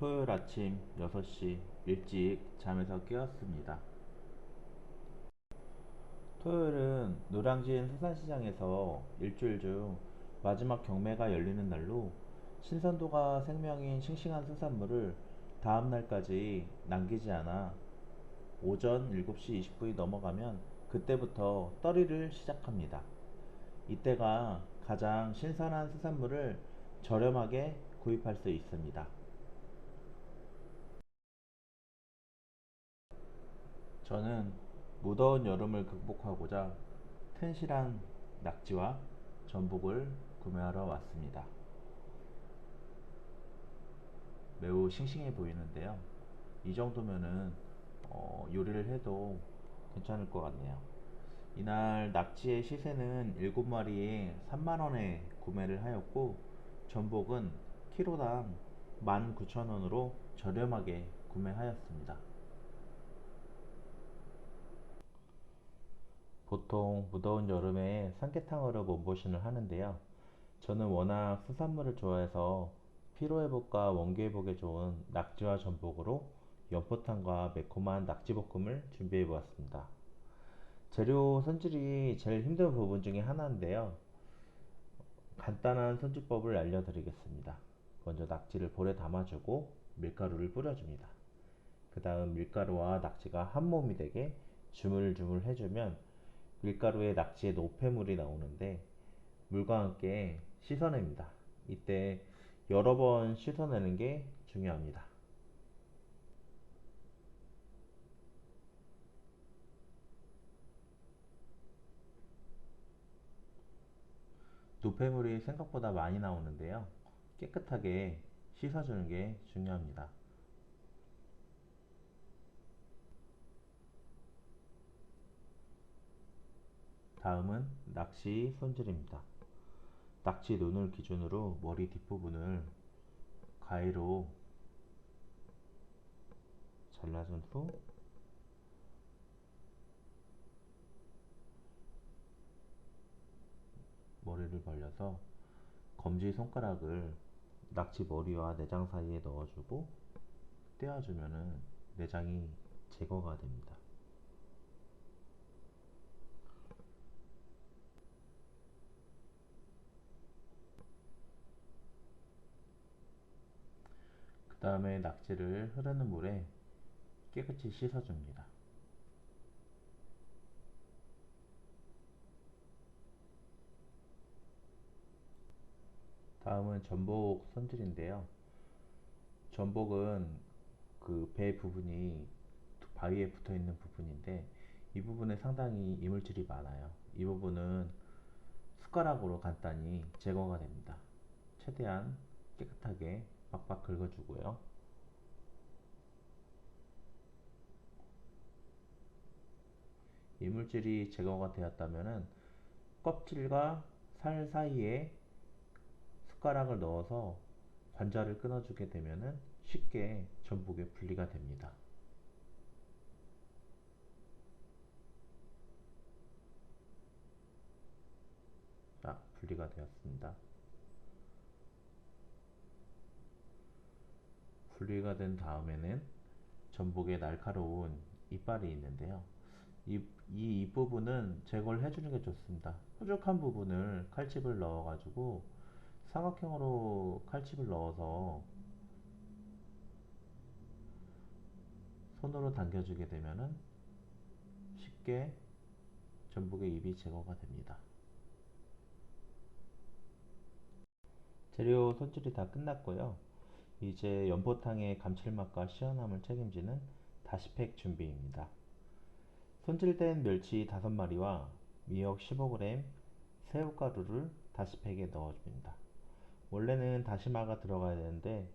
토요일 아침 6시 일찍 잠에서 깨었습니다. 토요일은 노량진 수산시장에서 일주일 중 마지막 경매가 열리는 날로 신선도가 생명인 싱싱한 수산물을 다음 날까지 남기지 않아 오전 7시 20분이 넘어가면 그때부터 떨이를 시작합니다. 이때가 가장 신선한 수산물을 저렴하게 구입할 수 있습니다. 저는 무더운 여름을 극복하고자 튼실한 낙지와 전복을 구매하러 왔습니다. 매우 싱싱해 보이는데요. 이 정도면은 요리를 해도 괜찮을 것 같네요. 이날 낙지의 시세는 7마리에 3만원에 구매를 하였고, 전복은 키로당 19,000원으로 저렴하게 구매하였습니다. 보통 무더운 여름에 삼계탕으로 몸보신을 하는데요. 저는 워낙 수산물을 좋아해서 피로회복과 원기회복에 좋은 낙지와 전복으로 연포탕과 매콤한 낙지볶음을 준비해 보았습니다. 재료 손질이 제일 힘든 부분 중에 하나인데요. 간단한 손질법을 알려드리겠습니다. 먼저 낙지를 볼에 담아주고 밀가루를 뿌려줍니다. 그 다음 밀가루와 낙지가 한 몸이 되게 주물주물 해주면 밀가루에 낙지의 노폐물이 나오는데, 물과 함께 씻어냅니다. 이때 여러 번 씻어내는 게 중요합니다. 노폐물이 생각보다 많이 나오는데요. 깨끗하게 씻어주는 게 중요합니다. 다음은 낚시 손질입니다. 낙지 눈을 기준으로 머리 뒷부분을 가위로 잘라준 후 머리를 벌려서 검지 손가락을 낙지 머리와 내장 사이에 넣어주고 떼어주면 내장이 제거가 됩니다. 그 다음에 낙지를 흐르는 물에 깨끗이 씻어줍니다. 다음은 전복 손질인데요. 전복은 그 배 부분이 바위에 붙어 있는 부분인데, 이 부분에 상당히 이물질이 많아요. 이 부분은 숟가락으로 간단히 제거가 됩니다. 최대한 깨끗하게 빡빡 긁어주고요. 이물질이 제거가 되었다면 껍질과 살 사이에 숟가락을 넣어서 관자를 끊어주게 되면 쉽게 전복에 분리가 됩니다. 자, 분리가 되었습니다. 분리가 된 다음에는 전복에 날카로운 이빨이 있는데요. 이 윗부분은 제거를 해주는 게 좋습니다. 뾰족한 부분을 칼집을 넣어가지고 삼각형으로 칼집을 넣어서 손으로 당겨주게 되면 쉽게 전복의 잎이 제거가 됩니다. 재료 손질이 다 끝났고요. 이제 연포탕의 감칠맛과 시원함을 책임지는 다시팩 준비입니다. 손질된 멸치 5마리와 미역 15g, 새우가루를 다시팩에 넣어줍니다. 원래는 다시마가 들어가야 되는데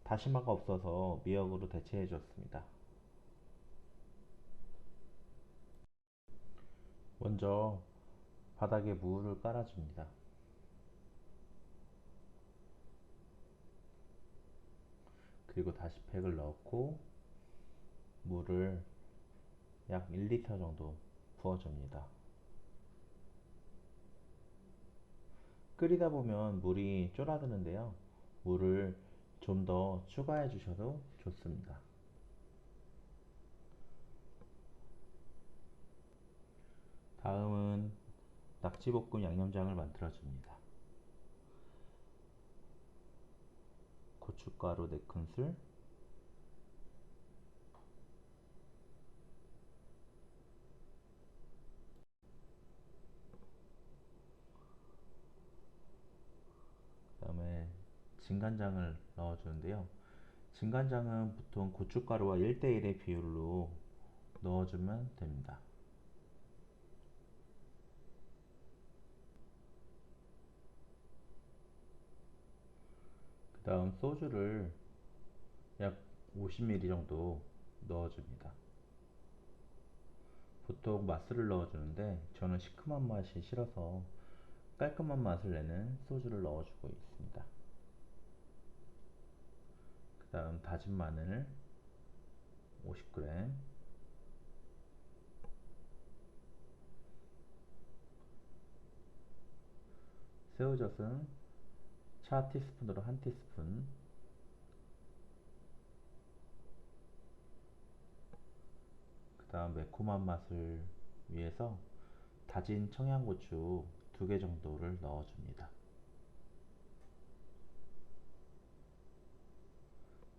다시마가 없어서 미역으로 대체해 줬습니다. 먼저 바닥에 물을 깔아줍니다. 그리고 다시팩을 넣고 물을 약 1리터 정도 부어줍니다. 끓이다 보면 물이 쫄아드는데요. 물을 좀 더 추가해 주셔도 좋습니다. 다음은 낙지볶음 양념장을 만들어 줍니다. 고춧가루 4큰술, 그 다음에 진간장을 넣어주는데요. 진간장은 보통 고춧가루와 1대1의 비율로 넣어주면 됩니다. 그 다음 소주를 약 50ml 정도 넣어줍니다. 보통 맛술을 넣어주는데 저는 시큼한 맛이 싫어서 깔끔한 맛을 내는 소주를 넣어주고 있습니다. 그 다음 다진 마늘 50g, 새우젓은 차 티스푼으로 1티스푼, 그 다음 매콤한 맛을 위해서 다진 청양고추 2개 정도를 넣어줍니다.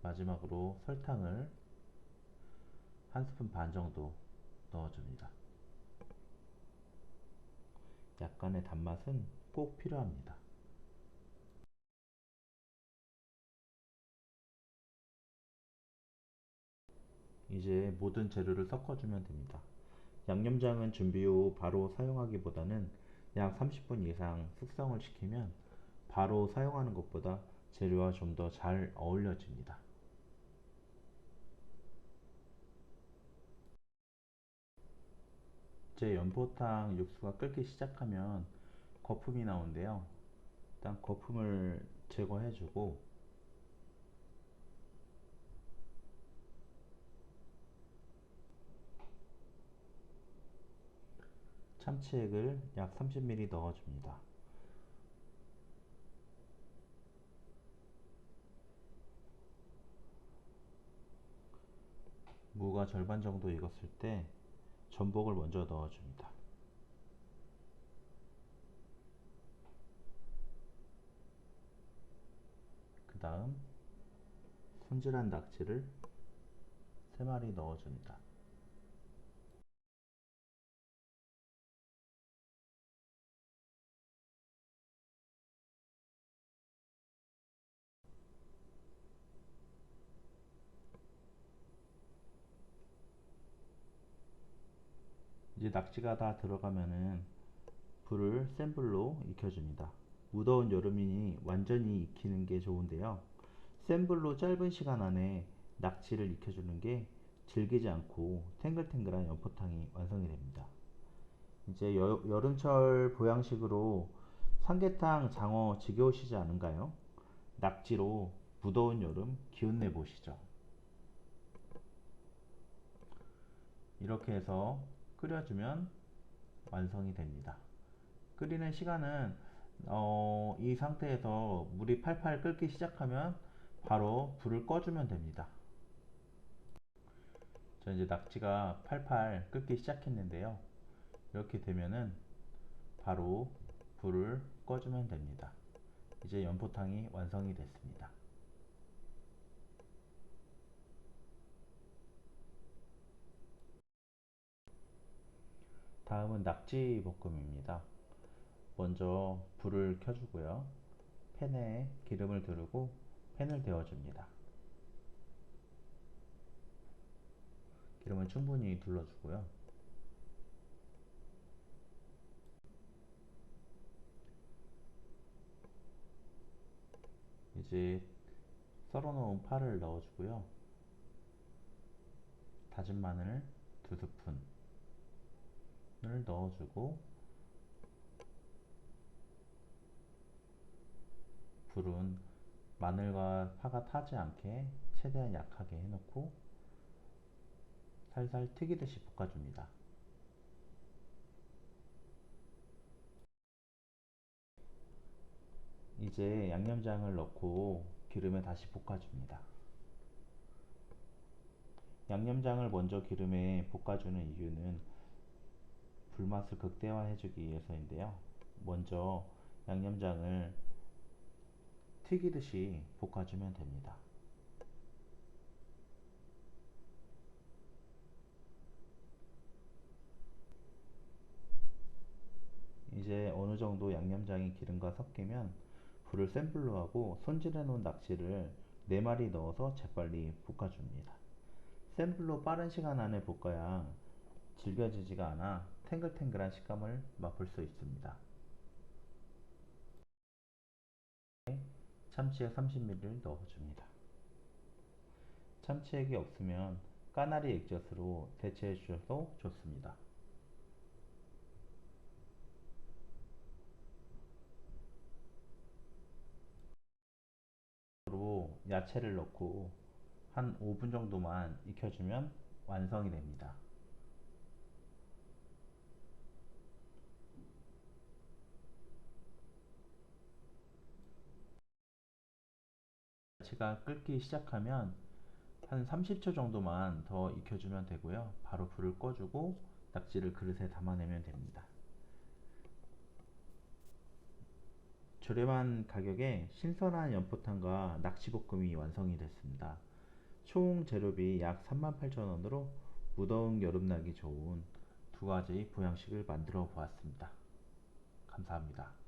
마지막으로 설탕을 1스푼 반 정도 넣어줍니다. 약간의 단맛은 꼭 필요합니다. 이제 모든 재료를 섞어주면 됩니다. 양념장은 준비 후 바로 사용하기보다는 약 30분 이상 숙성을 시키면 바로 사용하는 것보다 재료와 좀 더 잘 어울려집니다. 이제 연포탕 육수가 끓기 시작하면 거품이 나오는데요. 일단 거품을 제거해주고 참치액을 약 30ml 넣어줍니다. 무가 절반 정도 익었을 때 전복을 먼저 넣어줍니다. 그 다음 손질한 낙지를 3마리 넣어줍니다. 이제 낙지가 다 들어가면은 불을 센 불로 익혀줍니다. 무더운 여름이니 완전히 익히는 게 좋은데요. 센 불로 짧은 시간 안에 낙지를 익혀주는 게 질기지 않고 탱글탱글한 연포탕이 완성이 됩니다. 이제 여름철 보양식으로 삼계탕, 장어 지겨우시지 않은가요? 낙지로 무더운 여름 기운 내 보시죠. 이렇게 해서 끓여주면 완성이 됩니다. 끓이는 시간은 이 상태에서 물이 팔팔 끓기 시작하면 바로 불을 꺼주면 됩니다. 자, 이제 낙지가 팔팔 끓기 시작했는데요. 이렇게 되면은 바로 불을 꺼주면 됩니다. 이제 연포탕이 완성이 됐습니다. 다음은 낙지 볶음입니다. 먼저 불을 켜주고요. 팬에 기름을 두르고 팬을 데워줍니다. 기름을 충분히 둘러주고요. 이제 썰어놓은 파를 넣어주고요. 다진 마늘 2스푼을 넣어주고 불은 마늘과 파가 타지 않게 최대한 약하게 해놓고 살살 튀기듯이 볶아줍니다. 이제 양념장을 넣고 기름에 다시 볶아줍니다. 양념장을 먼저 기름에 볶아주는 이유는 불맛을 극대화해주기 위해서인데요. 먼저 양념장을 튀기듯이 볶아주면 됩니다. 이제 어느 정도 양념장이 기름과 섞이면 불을 센 불로 하고 손질해 놓은 낙지를 4마리 넣어서 재빨리 볶아줍니다. 센 불로 빠른 시간 안에 볶아야 질겨지지가 않아 탱글탱글한 식감을 맛볼 수 있습니다. 참치액 30ml 넣어줍니다. 참치액이 없으면 까나리 액젓으로 대체해 주셔도 좋습니다. 야채를 넣고 한 5분 정도만 익혀주면 완성이 됩니다. 야채가 끓기 시작하면 한 30초 정도만 더 익혀주면 되고요. 바로 불을 꺼주고 낙지를 그릇에 담아내면 됩니다. 저렴한 가격에 신선한 연포탕과 낙지볶음이 완성이 됐습니다. 총 재료비 약 38,000원으로 무더운 여름 나기 좋은 두 가지 보양식을 만들어 보았습니다. 감사합니다.